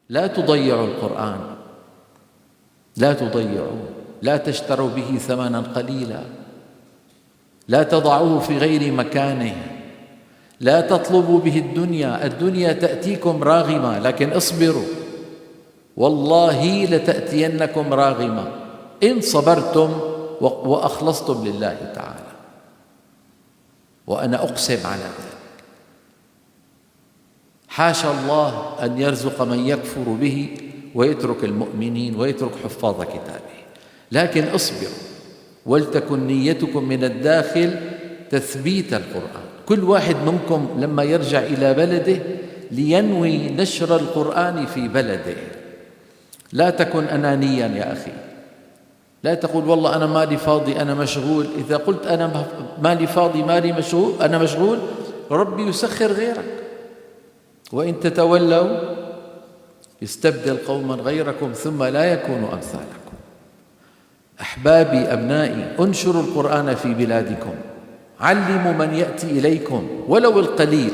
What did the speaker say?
لا تضيعوا القرآن، لا تضيعوا، لا تشتروا به ثمنا قليلا، لا تضعوه في غير مكانه، لا تطلبوا به الدنيا. الدنيا تأتيكم راغمة، لكن اصبروا، والله لتأتينكم راغمة إن صبرتم وأخلصتم لله تعالى، وأنا أقسم على ذلك. حاشا الله أن يرزق من يكفر به ويترك المؤمنين ويترك حفاظ كتابه، لكن اصبروا ولتكن نيتكم من الداخل تثبيت القرآن. كل واحد منكم لما يرجع إلى بلده لينوي نشر القرآن في بلده. لا تكن أنانيا يا أخي، لا تقول والله أنا مالي فاضي أنا مشغول. إذا قلت أنا مالي فاضي مالي مشغول أنا مشغول، ربي يسخر غيرك. وإن تتولوا يستبدل قوما غيركم ثم لا يكونوا أمثالكم. أحبابي أبنائي، انشروا القرآن في بلادكم، علموا من يأتي إليكم ولو القليل.